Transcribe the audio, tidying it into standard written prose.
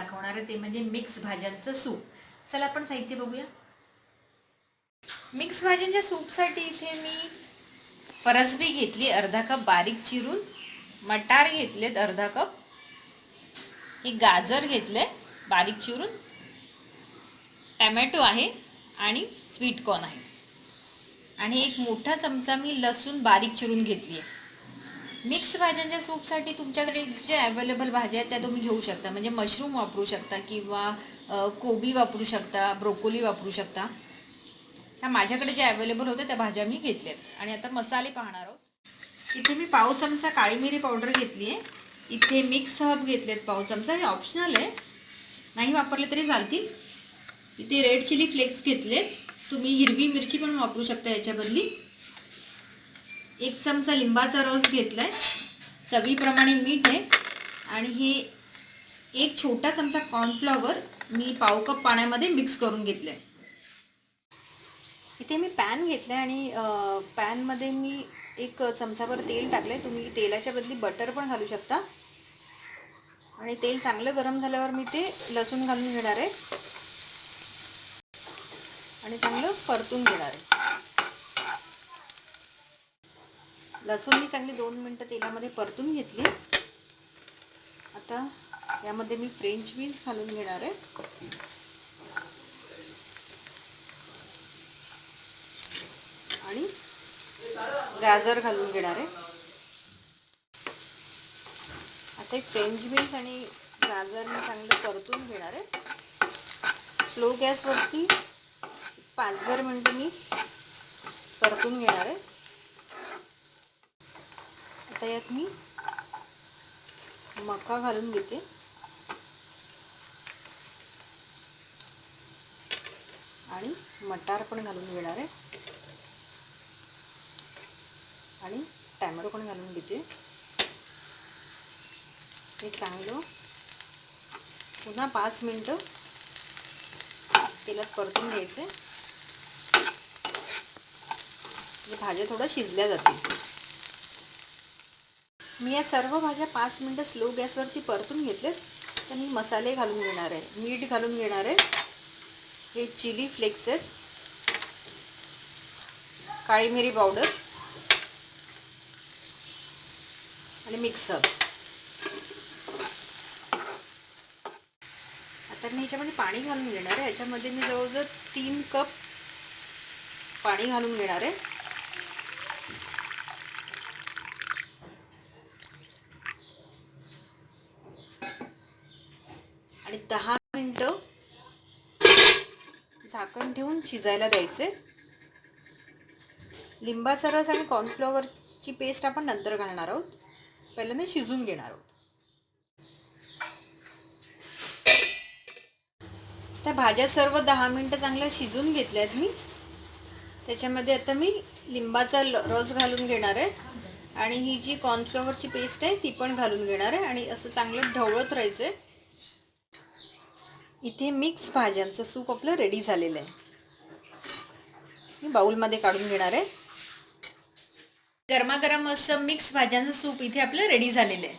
दाखवणार आहे ते म्हणजे मिक्स भाज्यांचं सूप. चला आपण साहित्य बघूया. मिक्स भाज्यांच्या सूपसाठी इथे मी फरसबी घेतली अर्धा कप बारीक चिरून, मटार घेतलेत अर्धा कप, हे गाजर घेतले बारीक चिरून, टमॅटो आहे आणि स्वीट कॉर्न आहे आणि एक मोठा चमचा मी लसूण बारीक चिरून घेतली आहे. मिक्स भाज्यांच्या सूपसाठी तुमच्याकडे जे अवेलेबल भाज्या आहेत त्या तुम्ही घेऊ शकता. म्हणजे मशरूम वापरू शकता किंवा कोबी वापरू शकता, ब्रोकोली वापरू शकता. ह्या माझ्याकडे जे अवेलेबल होते त्या भाज्या मी घेतल्यात. आणि आता मसाले पाहणार आहोत. इथे मी पाव चमचा काळी मिरी पावडर घेतली आहे. इथे मिक्स हर्ब घेतलेत पाव चमचा, हे ऑप्शनल आहे, नाही वापरले तरी चालतील. इथे रेड चिली फ्लेक्स घेतलेत, तुम्ही हिरवी मिरची पण वापरू शकता याच्या बदली. एक चमचा लिंबाचा रस घेतलाय, चवीप्रमाणे मीठ आहे आणि हे एक छोटा चमचा कॉर्नफ्लॉवर मी पाव कप पाण्यामध्ये मिक्स करून घेतलंय. इथे मी पॅन घेतलाय आणि पॅनमध्ये मी एक चमचाभर तेल टाकलंय. तुम्ही तेलाच्या बदली बटर पण घालू शकता. आणि तेल चांगलं गरम झाल्यावर मी ते लसूण घालून घेणार आहे आणि चांगलं परतून घेणार आहे. लसूण मी चांगली 2 मिनटं तेलामध्ये परतून घेतली. आता यामध्ये मी फ्रेंच बीन्स घालून घेणार आहे आणि गाजर घालून घेणार आहे. आता फ्रेंच बीन्स आणि गाजर मी चांगलं परतून घेणार आहे. स्लो गॅसवरती 5-10 मिनटं मी परतून घेणार आहे. आता यात मी मका घालून घेते आणि मटार पण घालून घेणार आहे आणि टॅमॅटो पण घालून घेते. हे चांगलं पुन्हा 5 मिनटं तेलात परतून घ्यायचं. भाज्या थोड्या शिजल्या जातील. मी या सर्व भाज्या 5 मिनटं स्लो गॅसवरती परतून घेतलेत. तर मी मसाले घालून घेणार आहे, मीठ घालून घेणार आहे, हे चिली फ्लेक्स आहेत, काळी मिरी पावडर आणि मिक्स हर्ब. आता मी ह्याच्यामध्ये पाणी घालून घेणार आहे. याच्यामध्ये मी जवळजवळ 3 कप पाणी घालून घेणार आहे. आणि 10 मिनटं झाकण ठेवून शिजायला द्यायचे. लिंबाचा रस आणि कॉर्नफ्लॉवरची पेस्ट आपण नंतर घालणार आहोत, पहिल्यांदा शिजून घेणार आहोत. त्या भाज्या सर्व 10 मिनटं चांगल्या शिजून घेतल्यात मी. त्याच्यामध्ये आता मी लिंबाचा रस घालून घेणार आहे आणि ही जी कॉर्नफ्लॉवरची पेस्ट आहे ती पण घालून घेणार आहे आणि असं चांगलं ढवळत राहायचं आहे. इथे मिक्स भाज्यांचं सूप आपलं रेडी झालेलं आहे. मी बाउलमध्ये काढून घेणार आहे. गरमागरम असं मिक्स भाज्यांचं सूप इथे आपलं रेडी झालेलं आहे.